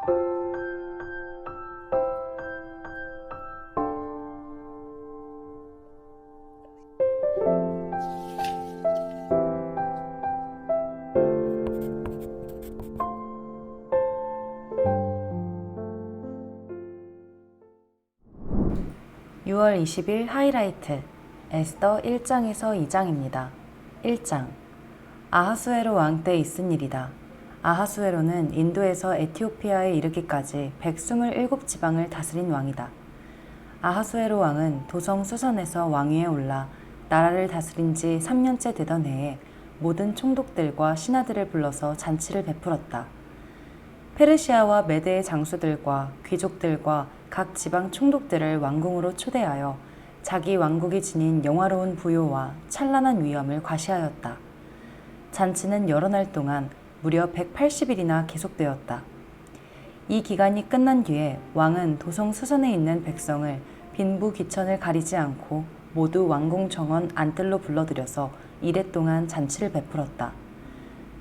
(6월 20일) 하이라이트 에스더 1장에서 2장입니다. 1장 아하수에로 왕 때 있은 일이다. 아하수에로는 인도에서 에티오피아에 이르기까지 127지방을 다스린 왕이다. 아하수에로 왕은 도성 수선에서 왕위에 올라 나라를 다스린 지 3년째 되던 해에 모든 총독들과 신하들을 불러서 잔치를 베풀었다. 페르시아와 메대의 장수들과 귀족들과 각 지방 총독들을 왕궁으로 초대하여 자기 왕국이 지닌 영화로운 부요와 찬란한 위엄을 과시하였다. 잔치는 여러 날 동안 무려 180일이나 계속되었다. 이 기간이 끝난 뒤에 왕은 도성 수선에 있는 백성을 빈부 귀천을 가리지 않고 모두 왕궁 정원 안뜰로 불러들여서 이래 동안 잔치를 베풀었다.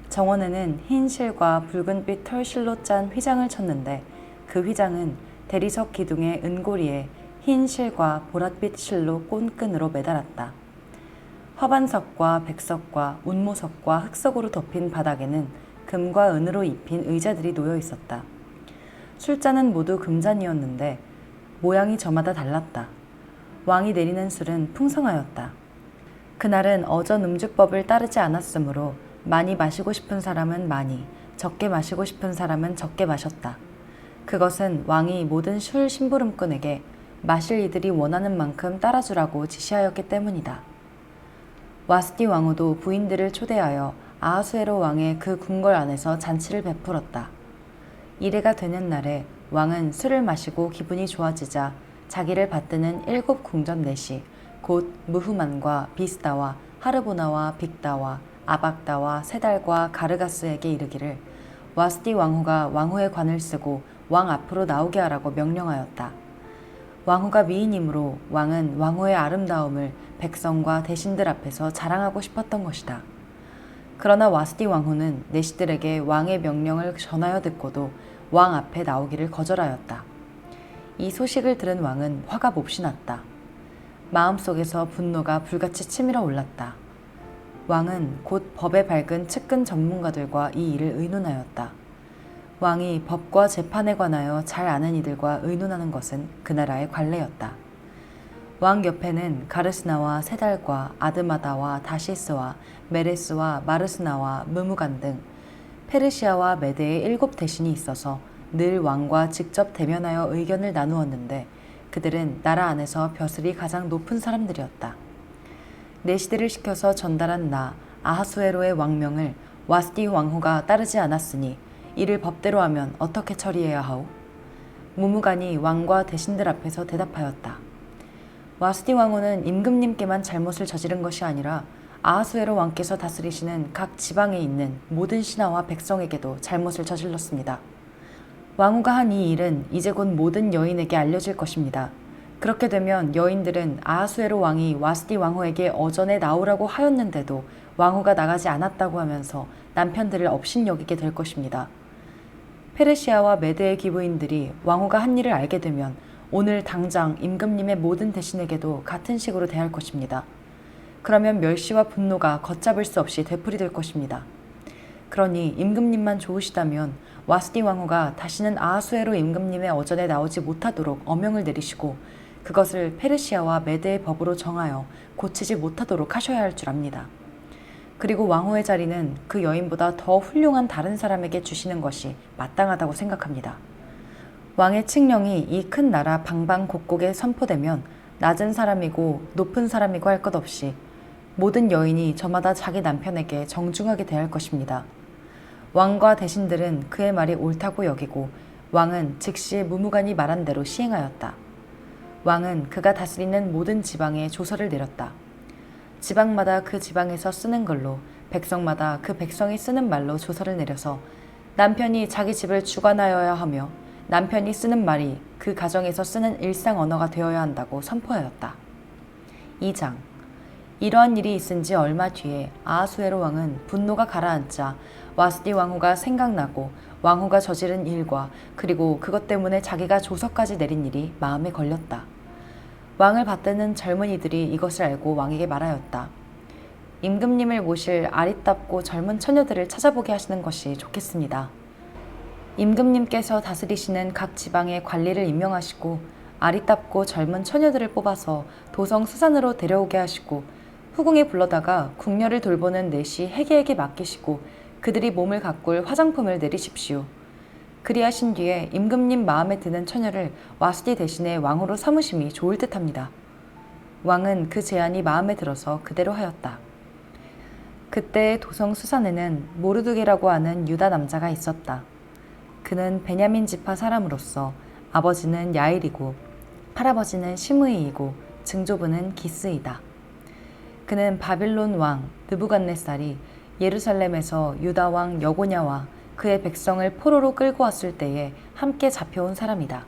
정원에는 흰 실과 붉은빛 털실로 짠 휘장을 쳤는데 그 휘장은 대리석 기둥의 은고리에 흰 실과 보랏빛 실로 꼰끈으로 매달았다. 화반석과 백석과 운모석과 흑석으로 덮인 바닥에는 금과 은으로 입힌 의자들이 놓여 있었다. 술잔은 모두 금잔이었는데 모양이 저마다 달랐다. 왕이 내리는 술은 풍성하였다. 그날은 어전 음주법을 따르지 않았으므로 많이 마시고 싶은 사람은 많이, 적게 마시고 싶은 사람은 적게 마셨다. 그것은 왕이 모든 술 심부름꾼에게 마실 이들이 원하는 만큼 따라주라고 지시하였기 때문이다. 와스디 왕후도 부인들을 초대하여 아하수에로 왕의 그 궁궐 안에서 잔치를 베풀었다. 이래가 되는 날에 왕은 술을 마시고 기분이 좋아지자 자기를 받드는 7 궁전 넷이 곧 무후만과 비스다와 하르보나와 빅다와 아박다와 세달과 가르가스에게 이르기를 와스디 왕후가 왕후의 관을 쓰고 왕 앞으로 나오게 하라고 명령하였다. 왕후가 미인이므로 왕은 왕후의 아름다움을 백성과 대신들 앞에서 자랑하고 싶었던 것이다. 그러나 와스디 왕후는 내시들에게 왕의 명령을 전하여 듣고도 왕 앞에 나오기를 거절하였다. 이 소식을 들은 왕은 화가 몹시 났다. 마음속에서 분노가 불같이 치밀어 올랐다. 왕은 곧 법에 밝은 측근 전문가들과 이 일을 의논하였다. 왕이 법과 재판에 관하여 잘 아는 이들과 의논하는 것은 그 나라의 관례였다. 왕 옆에는 가르스나와 세달과 아드마다와 다시스와 메레스와 마르스나와 무무간 등 페르시아와 메대의 7 대신이 있어서 늘 왕과 직접 대면하여 의견을 나누었는데 그들은 나라 안에서 벼슬이 가장 높은 사람들이었다. 내시들을 시켜서 전달한 나 아하수에로의 왕명을 와스디 왕후가 따르지 않았으니 이를 법대로 하면 어떻게 처리해야 하오? 무무간이 왕과 대신들 앞에서 대답하였다. 와스디 왕후는 임금님께만 잘못을 저지른 것이 아니라 아하수에로 왕께서 다스리시는 각 지방에 있는 모든 신하와 백성에게도 잘못을 저질렀습니다. 왕후가 한 이 일은 이제 곧 모든 여인에게 알려질 것입니다. 그렇게 되면 여인들은 아하수에로 왕이 와스디 왕후에게 어전에 나오라고 하였는데도 왕후가 나가지 않았다고 하면서 남편들을 업신여기게 될 것입니다. 페르시아와 메대의 기부인들이 왕후가 한 일을 알게 되면 오늘 당장 임금님의 모든 대신에게도 같은 식으로 대할 것입니다. 그러면 멸시와 분노가 걷잡을 수 없이 되풀이될 것입니다. 그러니 임금님만 좋으시다면 와스디 왕후가 다시는 아하수에로 임금님의 어전에 나오지 못하도록 어명을 내리시고 그것을 페르시아와 메대의 법으로 정하여 고치지 못하도록 하셔야 할 줄 압니다. 그리고 왕후의 자리는 그 여인보다 더 훌륭한 다른 사람에게 주시는 것이 마땅하다고 생각합니다. 왕의 칙령이 이 큰 나라 방방곡곡에 선포되면 낮은 사람이고 높은 사람이고 할 것 없이 모든 여인이 저마다 자기 남편에게 정중하게 대할 것입니다. 왕과 대신들은 그의 말이 옳다고 여기고 왕은 즉시 무무간이 말한 대로 시행하였다. 왕은 그가 다스리는 모든 지방에 조서를 내렸다. 지방마다 그 지방에서 쓰는 걸로 백성마다 그 백성이 쓰는 말로 조서를 내려서 남편이 자기 집을 주관하여야 하며 남편이 쓰는 말이 그 가정에서 쓰는 일상 언어가 되어야 한다고 선포하였다. 2장 이러한 일이 있은 지 얼마 뒤에 아하수에로 왕은 분노가 가라앉자 와스디 왕후가 생각나고 왕후가 저지른 일과 그리고 그것 때문에 자기가 조서까지 내린 일이 마음에 걸렸다. 왕을 받드는 젊은이들이 이것을 알고 왕에게 말하였다. 임금님을 모실 아리답고 젊은 처녀들을 찾아보게 하시는 것이 좋겠습니다. 임금님께서 다스리시는 각 지방의 관리를 임명하시고 아리답고 젊은 처녀들을 뽑아서 도성 수산으로 데려오게 하시고 후궁에 불러다가 궁녀를 돌보는 내시 해계에게 맡기시고 그들이 몸을 가꿀 화장품을 내리십시오. 그리하신 뒤에 임금님 마음에 드는 처녀를 와스디 대신에 왕으로 삼으심이 좋을 듯합니다. 왕은 그 제안이 마음에 들어서 그대로 하였다. 그때 도성 수산에는 모르드게라고 하는 유다 남자가 있었다. 그는 베냐민 지파 사람으로서 아버지는 야일이고 할아버지는 시므이이고 증조부는 기스이다. 그는 바빌론 왕 느부갓네살이 예루살렘에서 유다 왕 여고냐와 그의 백성을 포로로 끌고 왔을 때에 함께 잡혀온 사람이다.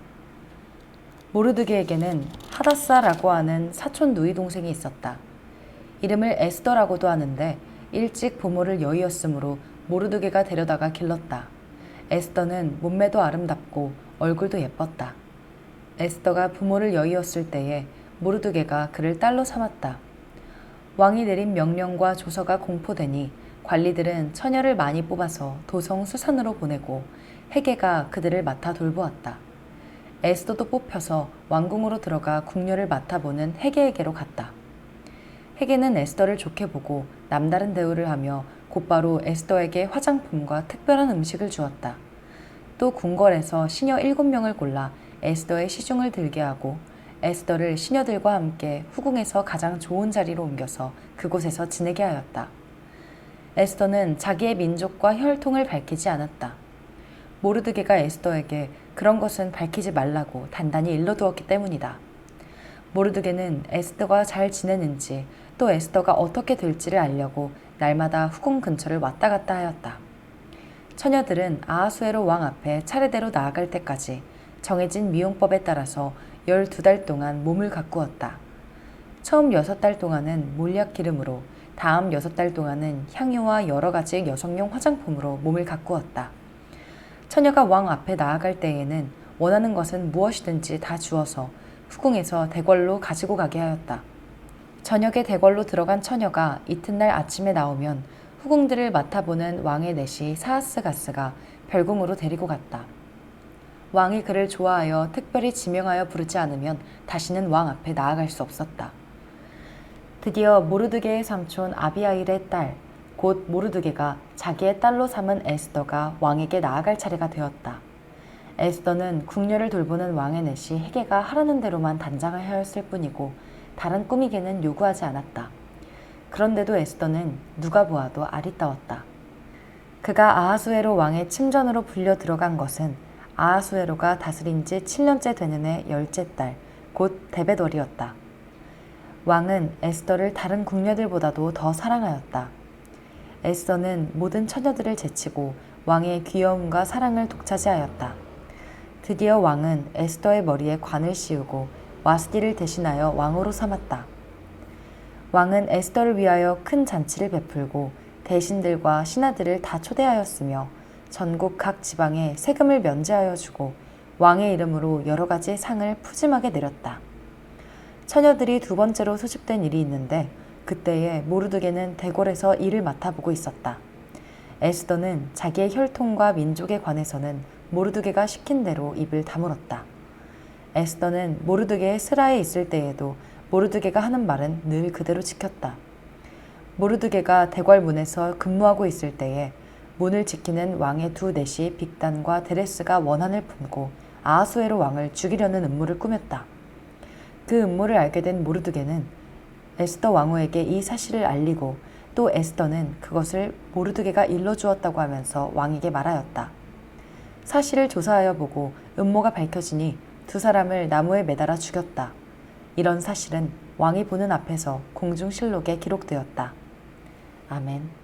모르드게에게는 하다사라고 하는 사촌 누이 동생이 있었다. 이름을 에스더라고도 하는데 일찍 부모를 여의었으므로 모르드게가 데려다가 길렀다. 에스더는 몸매도 아름답고 얼굴도 예뻤다. 에스더가 부모를 여의었을 때에 모르드게가 그를 딸로 삼았다. 왕이 내린 명령과 조서가 공포되니 관리들은 처녀를 많이 뽑아서 도성 수산으로 보내고 해계가 그들을 맡아 돌보았다. 에스더도 뽑혀서 왕궁으로 들어가 궁녀를 맡아보는 해계에게로 갔다. 해계는 에스더를 좋게 보고 남다른 대우를 하며 곧바로 에스더에게 화장품과 특별한 음식을 주었다. 또 궁궐에서 시녀 7명을 골라 에스더의 시중을 들게 하고 에스더를 시녀들과 함께 후궁에서 가장 좋은 자리로 옮겨서 그곳에서 지내게 하였다. 에스더는 자기의 민족과 혈통을 밝히지 않았다. 모르드게가 에스더에게 그런 것은 밝히지 말라고 단단히 일러두었기 때문이다. 모르드게는 에스더가 잘 지내는지 또 에스더가 어떻게 될지를 알려고 날마다 후궁 근처를 왔다 갔다 하였다. 처녀들은 아하수에로 왕 앞에 차례대로 나아갈 때까지 정해진 미용법에 따라서 12달 동안 몸을 가꾸었다. 처음 6달 동안은 몰약 기름으로, 다음 6달 동안은 향유와 여러 가지 여성용 화장품으로 몸을 가꾸었다. 처녀가 왕 앞에 나아갈 때에는 원하는 것은 무엇이든지 다 주어서 후궁에서 대궐로 가지고 가게 하였다. 저녁에 대궐로 들어간 처녀가 이튿날 아침에 나오면 후궁들을 맡아보는 왕의 내시 사하스가스가 별궁으로 데리고 갔다. 왕이 그를 좋아하여 특별히 지명하여 부르지 않으면 다시는 왕 앞에 나아갈 수 없었다. 드디어 모르드게의 삼촌 아비하일의 딸, 곧 모르드게가 자기의 딸로 삼은 에스더가 왕에게 나아갈 차례가 되었다. 에스더는 궁녀를 돌보는 왕의 넷이 해계가 하라는 대로만 단장을 하였을 뿐이고 다른 꾸미개는 요구하지 않았다. 그런데도 에스더는 누가 보아도 아리따웠다. 그가 아하수에로 왕의 침전으로 불려 들어간 것은 아하수에로가 다스린 지 7년째 되는 해 10째 달, 곧 데베돌이었다. 왕은 에스더를 다른 궁녀들보다도 더 사랑하였다. 에스더는 모든 처녀들을 제치고 왕의 귀여움과 사랑을 독차지하였다. 드디어 왕은 에스더의 머리에 관을 씌우고 와스디를 대신하여 왕으로 삼았다. 왕은 에스더를 위하여 큰 잔치를 베풀고 대신들과 신하들을 다 초대하였으며 전국 각 지방에 세금을 면제하여 주고 왕의 이름으로 여러 가지 상을 푸짐하게 내렸다. 처녀들이 두 번째로 소집된 일이 있는데 그때에 모르드게는 대궐에서 일을 맡아보고 있었다. 에스더는 자기의 혈통과 민족에 관해서는 모르드게가 시킨 대로 입을 다물었다. 에스더는 모르드게의 스라에 있을 때에도 모르드게가 하는 말은 늘 그대로 지켰다. 모르드게가 대궐 문에서 근무하고 있을 때에 문을 지키는 왕의 두 넷이 빅단과 데레스가 원한을 품고 아하수에로 왕을 죽이려는 음모를 꾸몄다. 그 음모를 알게 된 모르드게는 에스더 왕후에게 이 사실을 알리고 또 에스더는 그것을 모르드게가 일러주었다고 하면서 왕에게 말하였다. 사실을 조사하여 보고 음모가 밝혀지니 두 사람을 나무에 매달아 죽였다. 이런 사실은 왕이 보는 앞에서 공중실록에 기록되었다. 아멘.